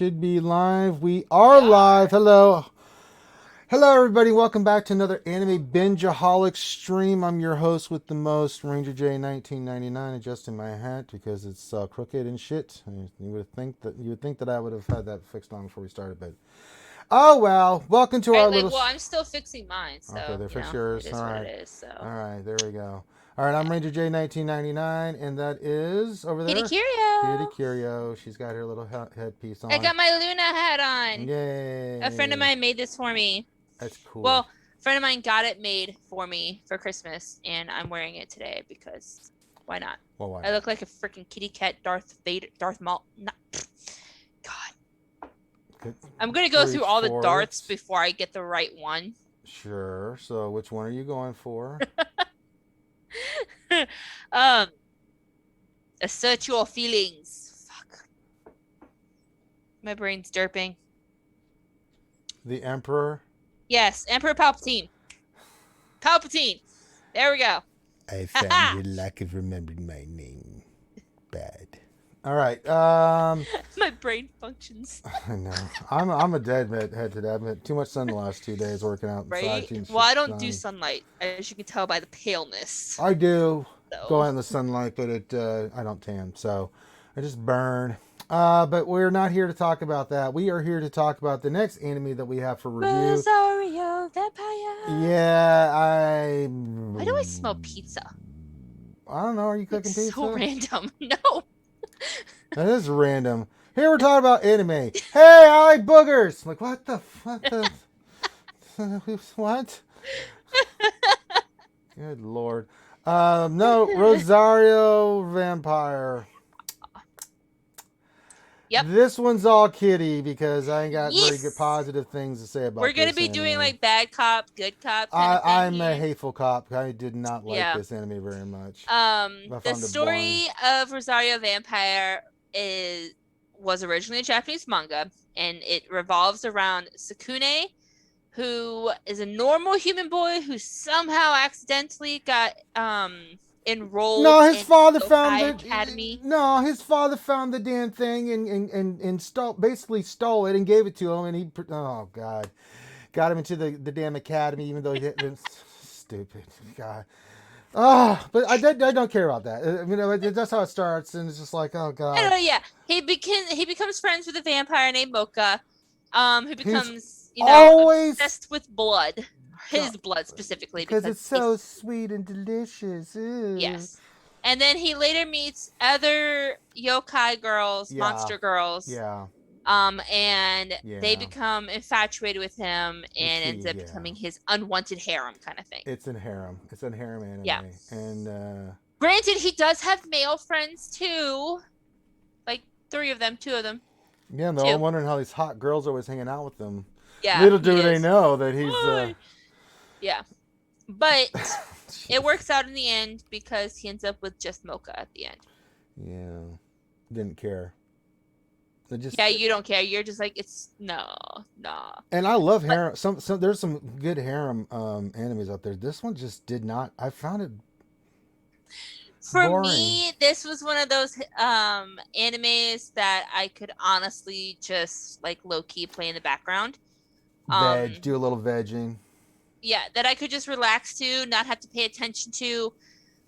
should be live. We are live. Hello. Hello, everybody. Welcome back to another Anime Bingeaholic stream. I'm your host with the most, Ranger J 1999, adjusting my hat because it's crooked and shit. You would think that I would have had that fixed on before we started, but oh well. Welcome to our Right, little. well, I'm still fixing mine, Okay, so, there, fix yours. it is All what right. it is, so. All right, there we go. All right, I'm Yeah. Ranger J 1999, and that is over Kitty there. Kitty Curio! Curio. She's got her little headpiece I on. got my Luna hat on! A friend of Yay. mine made this for me. That's cool. Well, a friend of mine got it made for me for Christmas, and I'm wearing it today because why not? Well, why I not? look like a freaking kitty cat Darth Vader, Darth Maul. Not, God. Good. I'm gonna go through Reach all the for darts it. before I get the right one. Sure. So, which one are you going for? um, assert your feelings. Fuck. My brain's derping. The Emperor. Yes, Emperor Palpatine. Palpatine. There we go. I found Ha your lack of remembering my name. Bad. All right. My brain functions. I know. I'm a dead head today. I've had too much sun the last 2 days working out inside. Right? Well, I don't do sunlight, as you can tell by the paleness. I do go So, out in the sunlight, but I don't tan, so I just burn. But we're not here to talk about that. We are here to talk about the next anime that we have for review. Rosario Vampire. Yeah, Why do I smell pizza? I don't know. Are you cooking pizza? So random. No. That is random. Here we're talking about anime. Hey, I like boogers. I'm like, what the what? Good lord. No, Rosario Vampire. Yep. This one's all kitty because I ain't got very Yes. good positive things to say about We're gonna this be anime. doing like bad cop, good cop kind of thing I'm a here. hateful cop. I did not like Yeah. this anime very much. The found it story of Rosario Vampire was originally a Japanese manga, and it revolves around Sakune, who is a normal human boy who somehow accidentally got enrolled No, his in father the found Yokai the Academy. no. His father found the damn thing and basically stole it and gave it to him, and oh god, got him into the damn academy, even though he didn't. Stupid god. Oh, but I don't care about that. I mean, that's how it starts, and it's just like, oh I god, don't know, yeah. He becomes friends with a vampire named Mocha, who he's becomes, always obsessed with blood. His blood specifically, because because it's so sweet and delicious. Ew. yes. And then he later meets other yokai girls, Yeah, monster girls, yeah, and they yeah. become infatuated with him and ends up Yeah. becoming his unwanted harem kind of thing. It's in harem. It's in harem anime. Yeah. And Granted, he does have male friends too, like two of them. yeah, they're all wondering how these hot girls are always hanging out with them. Yeah, Little do they know that he's. Yeah, but it works out in the end because he ends up with just Mocha at the end. Yeah, didn't care. Yeah, you don't care. You're just like, it's no. And I love harem. Some there's some good harem animes out there. This one just did not. I found it. For boring. me, this was one of those animes that I could honestly just like low key play in the background. Do a little vegging. Yeah, that I could just relax to, not have to pay attention to.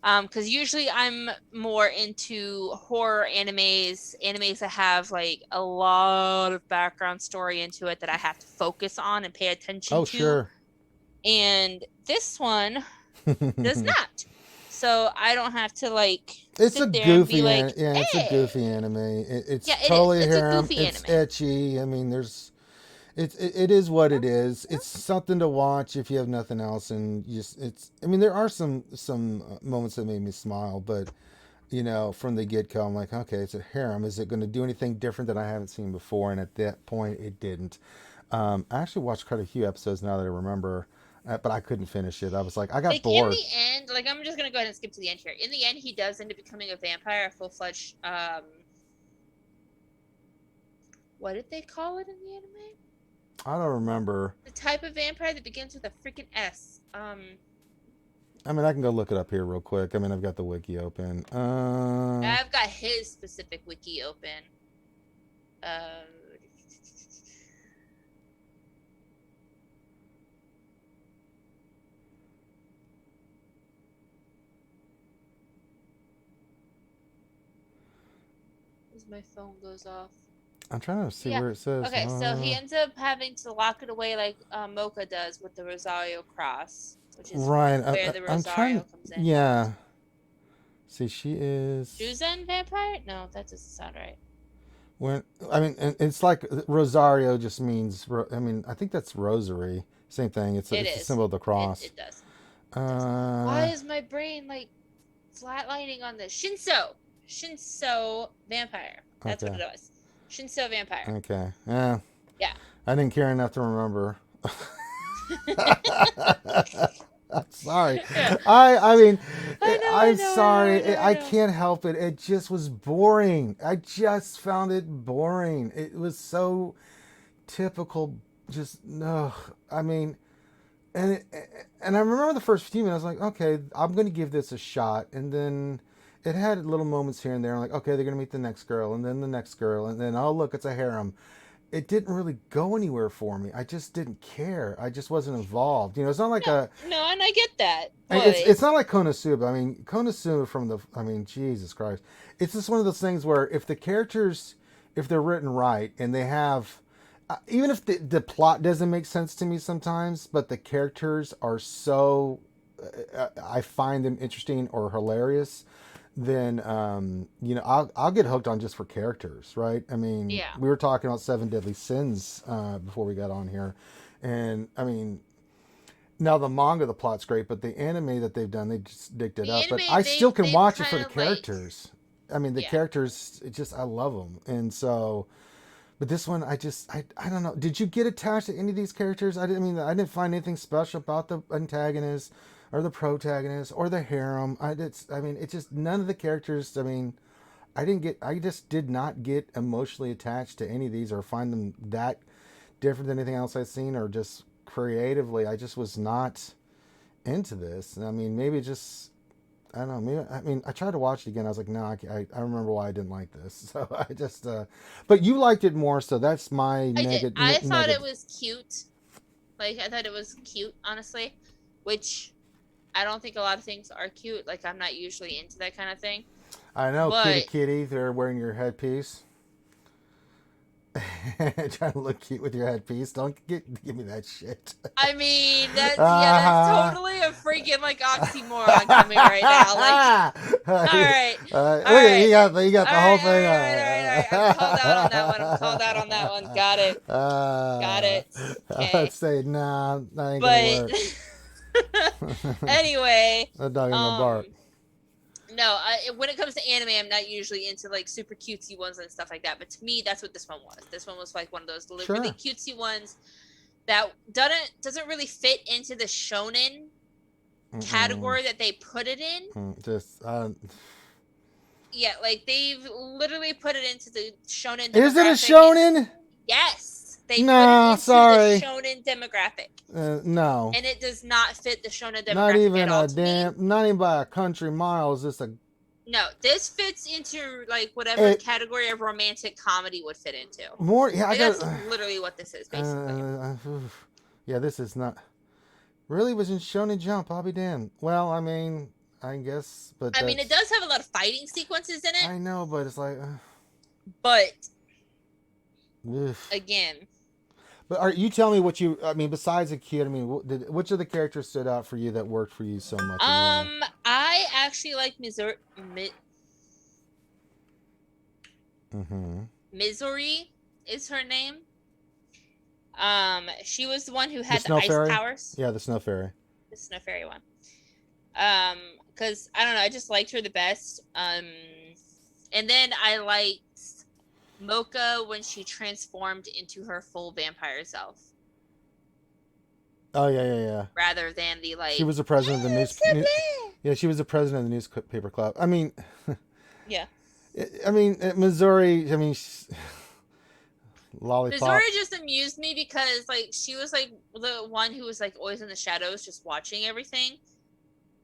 Because usually I'm more into horror animes that have like a lot of background story into it that I have to focus on and pay attention to. Oh, sure. And this one does not. So I don't have to like. It's a goofy, like, yeah. hey. It's a goofy anime. It's yeah, totally it's harem. a goofy it's anime. Ecchi. I mean, it is what it is. It's something to watch if you have nothing else, and I mean, there are some moments that made me smile, but from the get go, I'm like, okay, it's a harem. Is it going to do anything different that I haven't seen before? And at that point, it didn't. I actually watched quite a few episodes now that I remember. But I couldn't finish it. I was like, I got bored. In the end, like I'm just gonna go ahead and skip to the end here. In the end, he does end up becoming a vampire, a full-fledged. What did they call it in the anime? I don't remember. The type of vampire that begins with a freaking S. I mean, I can go look it up here real quick. I mean, I've got the wiki open. I've got his specific wiki open. As my phone goes off. I'm trying to see Yeah. where it says. Okay, so he ends up having to lock it away like Mocha does with the Rosario cross, which is Right. where the I'm Rosario trying. comes in. Yeah. See, she is. Shuzen vampire? No, that doesn't sound right. When I mean, it's like Rosario just means. I mean, I think that's rosary. Same thing. It It's a is. symbol of the It cross. it does. It does. Why Uh. is my brain like flatlining on this? Shinso. Shinso vampire. That's what Okay. it was. Shinso vampire. Okay. Yeah. Yeah. I didn't care enough to remember. I'm sorry. Yeah. I mean, I know, I I'm know, I know, I sorry. know, I I know. can't help it. It just was boring. I just found it boring. It was so typical. Just no. I mean, and and I remember the first few minutes. I was like, okay, I'm gonna give this a shot, and then it had little moments here and there. I'm like, okay, they're gonna meet the next girl, and then the next girl, and then oh look, it's a harem. It didn't really go anywhere for me. I just didn't care. I just wasn't involved. You know, it's not like No, a. no, and I get that, It's but not like Konosuba. I mean, Konosuba from the. I mean, Jesus Christ, it's just one of those things where if the characters, if they're written right and they have, even if the plot doesn't make sense to me sometimes, but the characters are so, I find them interesting or hilarious, then you know I'll get hooked on just for characters, right? I mean, yeah. we were talking about Seven Deadly Sins before we got on here, and I mean, now the manga, the plot's great, but the anime that they've done, they just dicked it The up. But anime I still can they've watch it for kind the of like characters. I mean, the yeah. characters, it just I love them, and so. But this one, I don't know. Did you get attached to any of these characters? I didn't find anything special about the antagonist or the protagonist or the harem. I mean, it's just none of the characters. I mean, I just did not get emotionally attached to any of these or find them that different than anything else I've seen or just creatively. I just was not into this. I mean, maybe just I don't know. Maybe I mean I tried to watch it again. I was like, no, I remember why I didn't like this. So I just, but you liked it more. So that's my I did. I thought it negative. was cute. Like I thought it was cute, honestly, which I don't think a lot of things are cute. Like I'm not usually into that kind of thing. I know, kitty But kitty. They're wearing your headpiece. Trying to look cute with your headpiece. Don't give me that shit. I mean that's uh, totally a freaking like oxymoron coming right now. Like all right. All look at right. you got All the whole right, thing I'm called out on that one. I'm called out on that one. Got it. Got it. I'd Okay. say nah, that ain't gonna But work. anyway, That dog ain't gonna bark. um no, when it comes to anime, I'm not usually into like super cutesy ones and stuff like that. But to me, that's what this one was. This one was like one of those really Sure. cutesy ones that doesn't really fit into the shonen Mm-mm. category that they put it in. Just Yeah, like they've literally put it into the shonen is it a demographic. shonen? Yes, they put it Nah, into the sorry. shonen demographic, No. and it does not fit the shonen Not demographic at even all. a To me, damn. Not even by a country mile. Is this a? no, this fits into like whatever It category of romantic comedy would fit into. more. Yeah, I Like got. that's literally what this is, basically. Yeah, this is not. Really was in Shonen Jump. I'll be damned. Well, I mean, I guess, but I mean, it that's. does have a lot of fighting sequences in it, I know, but it's like. but Ugh. again, But are you telling me what you? I mean, besides the kid, I mean, which of the characters stood out for you that worked for you so much? I actually like Missouri. Mm-hmm. Missouri is her name. She was the one who The had the Snow ice Fairy. powers. Yeah, the Snow Fairy. The Snow Fairy one. Because I don't know, I just liked her the best. And then I liked Mocha when she transformed into her full vampire self, Oh yeah. rather than the like. She was the president of the Yeah, she was the president of the newspaper club. I mean, Yeah. Missouri. I mean, lollipop. Missouri just amused me because like she was like the one who was like always in the shadows, just watching everything,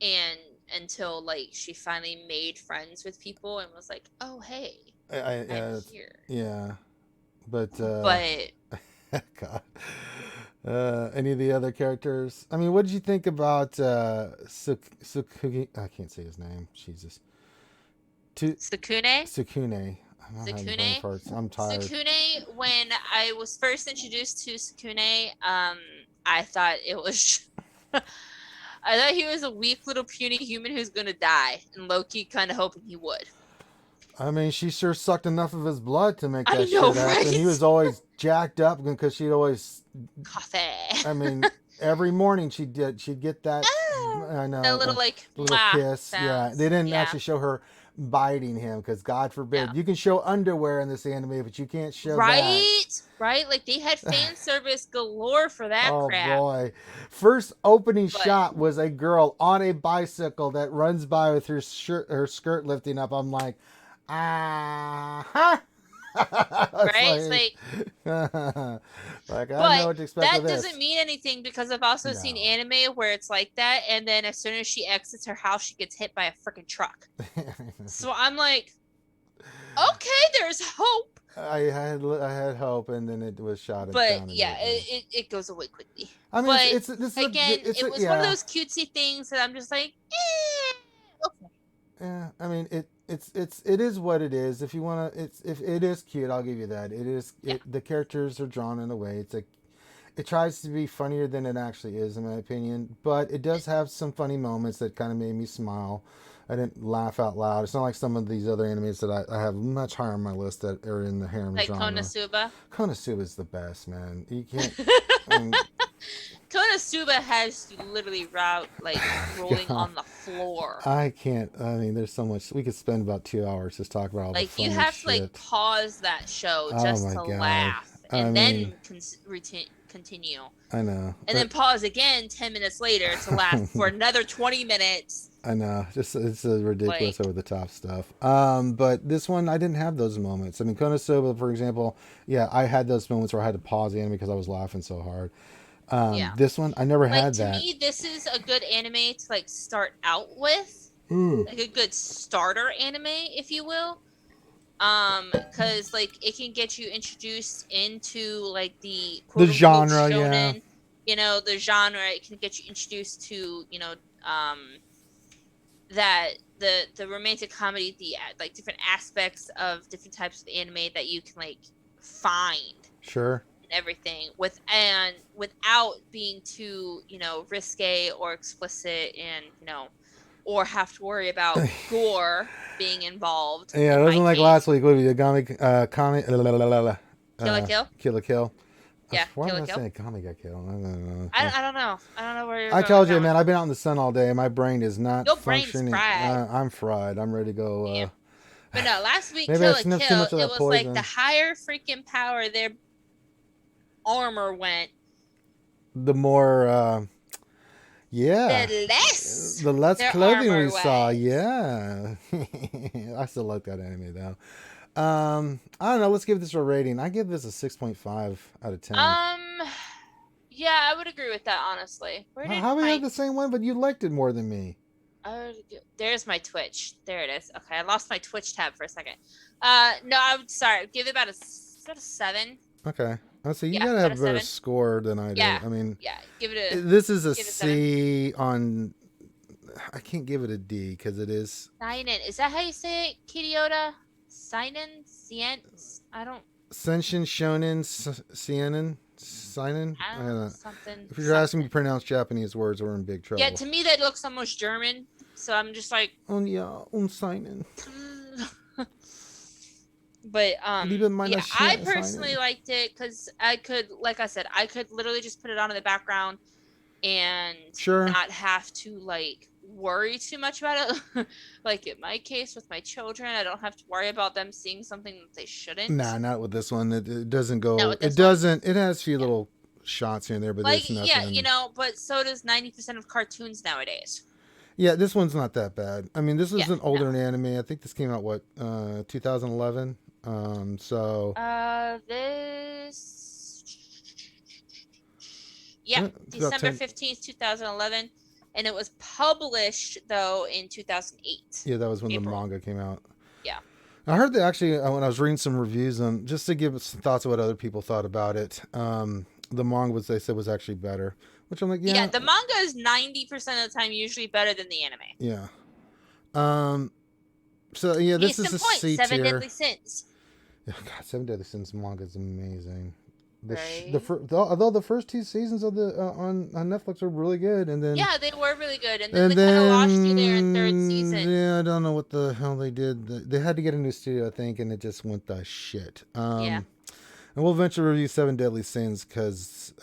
and until like she finally made friends with people and was like, "Oh hey, I'm here." Yeah, but But God. Any of the other characters? I mean, what did you think about Sukugi? I can't say his name. Jesus. Sukune, Sukune. I'm having brain Sukune. farts. I'm tired. Sukune, when I was first introduced to Sukune, I thought it was I thought he was a weak little puny human who's gonna die, and Loki kind of hoping he would. I mean, she sure sucked enough of his blood to make I that know, shit happen. He right? was always jacked up because she'd always. Coffee. I mean, every morning she'd get that. Ah, I the know, little like little mwah kiss. Yeah, they sounds. didn't Yeah. actually show her biting him because God forbid. No. You can show underwear in this anime, but you can't show that. Right? Right? Like they had fan service galore for that Oh crap. boy. First opening But shot was a girl on a bicycle that runs by with her skirt lifting up. I'm like, ah, it's right? It's like, like like I know but what to expect that of doesn't this. mean anything because I've also seen No. anime where it's like that, and then as soon as she exits her house, she gets hit by a freaking truck. So I'm like, okay, there's hope. I had hope, and then it was shot But down yeah, immediately. it goes away quickly. I mean, But it's this is again, it's it a was one of yeah. those cutesy things that I'm just like, okay. Yeah, I mean it is what it is. If you wanna, it's if it is cute, I'll give you that. It is Yeah. the characters are drawn in a way. It tries to be funnier than it actually is, in my opinion. But it does have some funny moments that kind of made me smile. I didn't laugh out loud. It's not like some of these other animes that I have much higher on my list that are in the harem Like genre. Konosuba. Konosuba is the best, man. You can't. I mean, Konosuba has to literally route like rolling God, on the floor. I can't. I mean, there's so much. We could spend about 2 hours just talking about all the Like you funny have to like shit. pause that show Oh just my to god. laugh I and mean, then continue. I know. And then pause again 10 minutes later to laugh for another 20 minutes. I know, just it's a ridiculous Like, over the top stuff. But this one I didn't have those moments. I mean, Konosuba, for example, yeah, I had those moments where I had to pause the anime because I was laughing so hard. yeah. This one I never Like had to that. me, this is a good anime to like start out with. Mm. Like a good starter anime, if you will. Because like it can get you introduced into like the The quote unquote genre, yeah, shonen, the genre. It can get you introduced to, that the romantic comedy, the like different aspects of different types of anime that you can like find sure. and everything without being too risque or explicit, and or have to worry about gore being involved Yeah, it in my wasn't like case. last week. What the Kami, Kill la Kill. Kill a Kill. Yeah, Why Kill was la I Kill. saying Kami got killed? I don't know. I don't know. I don't know where you're I going with told you, that one. man. I've been out in the sun all day. My brain is not Your brain's functioning. fried. I'm fried. I'm ready to go. Yeah. But no, last week Maybe I Kill la sniffed too Kill, much of it that was like poison. the higher freaking power their armor went, The more, yeah, the less their clothing armor we saw. went. Yeah, I still like that anime though. I don't know. Let's give this a rating. I give this a 6.5 out of 10. Yeah, I would agree with that, honestly. Where did How we my have the same one, but you liked it more than me? there's my Twitch. There it is. Okay, I lost my Twitch tab for a second. No, I'm sorry. Give it about a 7. Okay. I see. You Yeah, gotta about have a a better 7. score than I do. Yeah. I mean, Yeah, give it a this is a give it a 7. C on. I can't give it a D because it is Seinen. Is that how you say it, Kiriota? Seinen? I don't Senshin Shonen Seinen Seinen. I don't know. something. If you're asking me to pronounce Japanese words, we're in big trouble. Yeah, to me that looks almost German. So I'm just like Ja, Seinen. But Liebe meine yeah, I Seinen. personally liked it because I could, like I said, I could literally just put it on in the background and Sure. not have to like worry too much about it. Like in my case with my children, I don't have to worry about them seeing something that they shouldn't. Nah, not with this one. It doesn't go. Not with this It doesn't. It has a few little shots here and there, but like it's nothing. yeah, but so does 90% of cartoons nowadays. Yeah, this one's not that bad. I mean, this is Yeah, an older anime. I think this came out 2011. So This yeah, it's about December 10 15th, 2011, and it was published though in 2008. Yeah, that was when April. the manga came out. Yeah. I heard that actually when I was reading some reviews, just to give some thoughts of what other people thought about it. The manga they said was actually better, which I'm like, yeah. Yeah, the manga is 90% of the time usually better than the anime. Yeah. So yeah, this is a C 7 tier. Deadly Sins. God, Seven Deadly Sins manga is amazing. Right? Although the first two seasons of the on Netflix are really good, Yeah, they were really good, and then they and kind of lost you there in third then season. yeah, I don't know what the hell they did. They had to get a new studio, I think, and it just went to shit. Yeah, And we'll eventually review Seven Deadly Sins because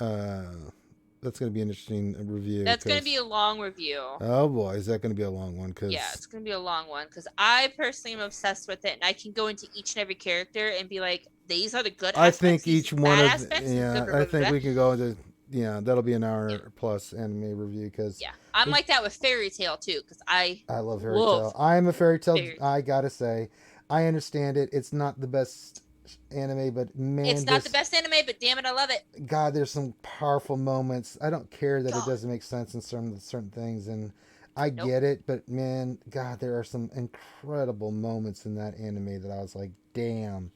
that's going to be an interesting review. that's gonna be Because a long review. oh boy, is that going to be a long one? Yeah, Because it's gonna be a long one because I personally am obsessed with it, and I can go into each and every character and be like, these are the good I aspects, think these are each the one bad of aspects, and blah, yeah, blah, I blah, blah, think blah. we can go into yeah, that'll be an Yeah, hour plus anime review because yeah. I'm we like that with Fairy Tale too because I I love fairy love tale. I am a fairy tale. Fairy I Tale. gotta say, I understand it. It's not the best anime, but man, It's not the this best anime, but damn it, I love it. God, there's some powerful moments. I don't care that it God, doesn't make sense in certain things, and I nope. get it. But man, God, there are some incredible moments in that anime that I was like, damn,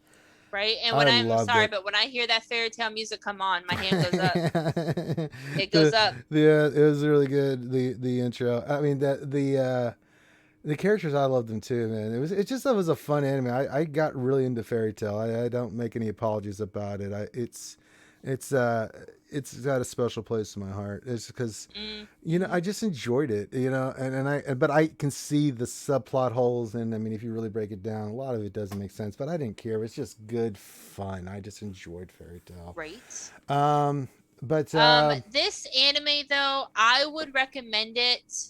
Right? And I when I'm loved sorry, it. but when I hear that Fairy Tale music come on, my hand goes up. It goes the up. it was really good. The intro. I mean the characters, I loved them too, man. It was a fun anime. I got really into Fairy Tale. I don't make any apologies about it. It's it's got a special place in my heart. It's because Mm-hmm. I just enjoyed it. But I can see the subplot holes, and I mean, if you really break it down, a lot of it doesn't make sense. But I didn't care. It's just good fun. I just enjoyed Fairy Tale. Great. Um, but This anime though, I would recommend it.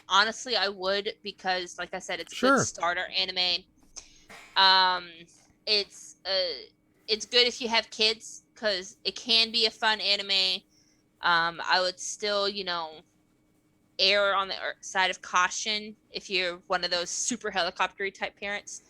Honestly, I would because, like I said, it's a good sure. starter anime. Um, it's it's good if you have kids because it can be a fun anime. I would still, err on the side of caution if you're one of those super helicoptery type parents.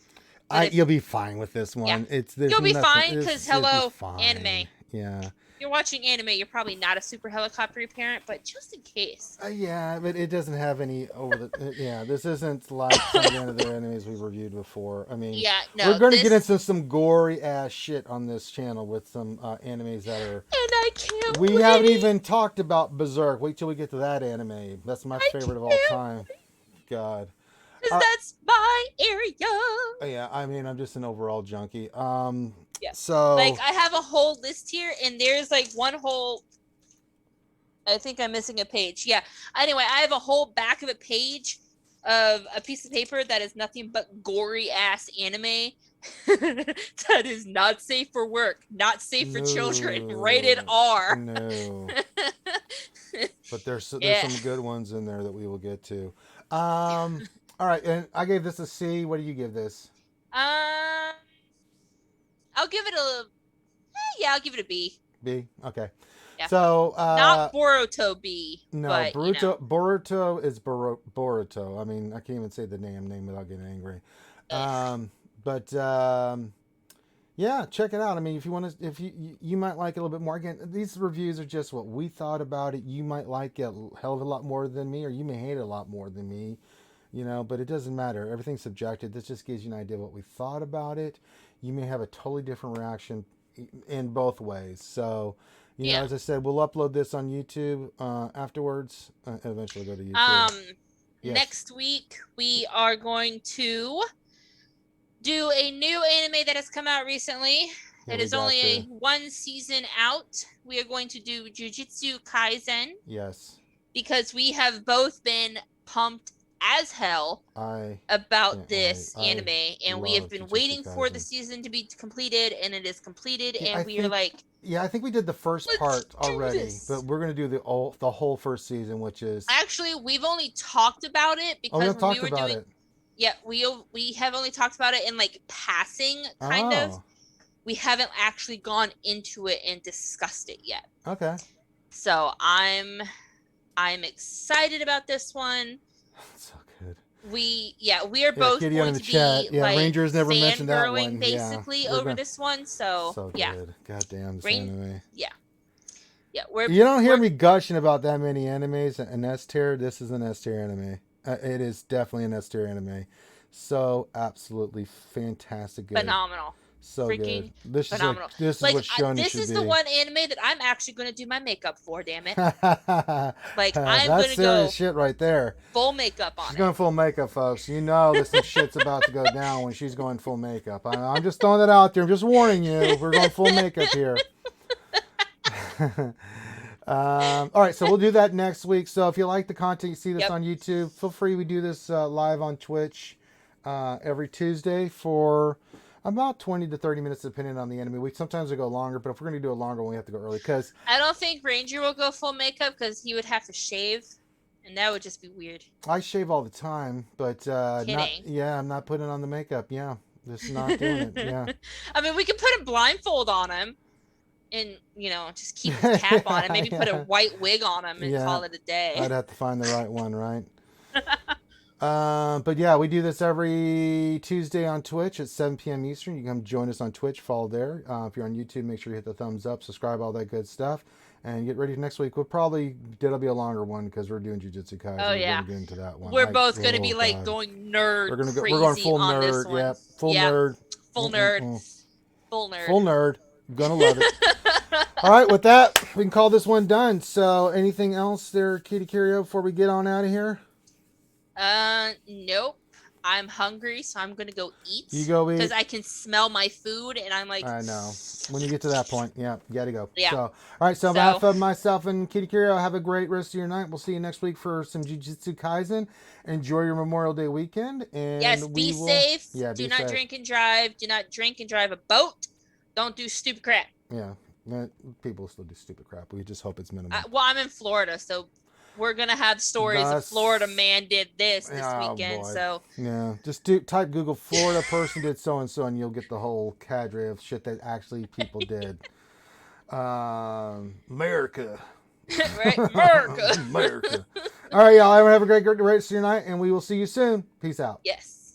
But if You'll be fine with this yeah, one. It's there's you'll be nothing. fine because It'll be hello, anime. fine. Yeah. You're watching anime, you're probably not a super helicoptery parent, but just in case. Yeah, but it doesn't have any over the. Yeah, this isn't like some of the other animes we've reviewed before. I mean, Yeah, we're no, going to get this, into some gory ass shit on this channel with some animes that are. and I can't We haven't wait. even talked about Berserk. Wait till we get to that anime. That's my I favorite of all can't, time. God. because Uh, that's my area. yeah, I mean, I'm just an overall junkie. Yeah. Like, So I have a whole list here, and there's like one whole. I think I'm missing a page. Yeah. Anyway, I have a whole back of a page of a piece of paper that is nothing but gory ass anime that is not safe for work, not safe for children, rated no, R. no. But there's Yeah. some good ones in there that we will get to. All right, and I gave this a C. What do you give this? Um, I'll give it a. Yeah, I'll give it a B. B. Okay. Yeah. So Not Boruto B, no, but you know. Boruto is Boruto. I mean, I can't even say the name without getting angry. Ugh. But yeah, check it out. I mean, if you want to, if you might like it a little bit more. Again, these reviews are just what we thought about it. You might like it a hell of a lot more than me, or you may hate it a lot more than me. But it doesn't matter. Everything's subjective. This just gives you an idea of what we thought about it. You may have a totally different reaction in both ways. So, Yeah. as I said, we'll upload this on YouTube afterwards. Eventually go to YouTube. Um, Yes. Next week we are going to do a new anime that has come out recently. Yeah, It we is got only a to. one season out. We are going to do Jujutsu Kaisen Yes. because we have both been pumped as hell I about can't wait. this I anime, and we have love been Jujutsu waiting for the Kaisen. season to be completed, and it is completed, Yeah, and I we are think. like, Yeah, I think we did the first let's part do already, but this. we're gonna do the whole first season, which is. Actually, we've only talked about it Oh, we because have when we talked were about doing, it. yeah, we have only talked about it in like passing, kind of. Oh, We haven't actually gone into it and discussed it yet. okay. So I'm excited about this one. So good. We are Yeah, both Kitty on going the to be chat. Yeah, like Rangers never mentioned that fangirling one. Yeah, basically we're over going. this one. So So yeah, good. God damn this rain. anime. Yeah, yeah. We're You don't hear we're me gushing about that many animes. An S tier. This is an S tier anime. It is definitely an S tier anime. So absolutely fantastic good. phenomenal. So good. freaking phenomenal. This is Like what shonen this should is the be. one anime that I'm actually going to do my makeup for. Damn it! Like I'm That's going to serious go shit right there. full makeup She's on going full makeup, folks. You know that some shit's about to go down when she's going full makeup. I'm just throwing that out there. I'm just warning you. We're going full makeup here. All right, so we'll do that next week. So if you like the content, you see this Yep. on YouTube, feel free. We do this live on Twitch every Tuesday for about 20 to 30 minutes, depending on the anime. We sometimes we go longer, but if we're going to do a longer one, we have to go early because I don't think Ranger will go full makeup because he would have to shave, and that would just be weird. I shave all the time, but not. Kidding. Yeah, I'm not putting on the makeup. Yeah, just not doing it. Yeah. I mean, we could put a blindfold on him, and just keep his cap on, and maybe put a white wig on him and call it a day. I'd have to find the right one, right? But yeah, we do this every Tuesday on Twitch at 7 p.m. Eastern. You can come join us on Twitch, follow there. If you're on YouTube, make sure you hit the thumbs up, subscribe, all that good stuff. And get ready for next week. That'll be a longer one because we're doing Jujutsu Kaisen. Oh, yeah. We're going to get into that one. We're both going to be like going nerd crazy we're going full on nerd. this one. Yeah, full nerd. Full nerd. Full nerd. Full nerd. You're going to love it. All right, with that, we can call this one done. So anything else there, Kitty Curio, before we get on out of here? Nope. I'm hungry, so I'm gonna go eat. You go eat. Because I can smell my food, and I'm like, I know. When you get to that point, yeah, you gotta go. Yeah. So, all right. So, on behalf of myself and Kitty Curio, have a great rest of your night. We'll see you next week for some Jujutsu Kaisen. Enjoy your Memorial Day weekend, and yes, be safe. Yeah, do not drink and drive. Do not drink and drive a boat. Don't do stupid crap. Yeah, people still do stupid crap. We just hope it's minimal. Well, I'm in Florida, so we're gonna have stories of Florida man did this weekend. Boy. So yeah, just type Google Florida person did so and so, and you'll get the whole cadre of shit that actually people did. America. Right, America. America. All right, y'all. Have a great rest of your night, and we will see you soon. Peace out. Yes.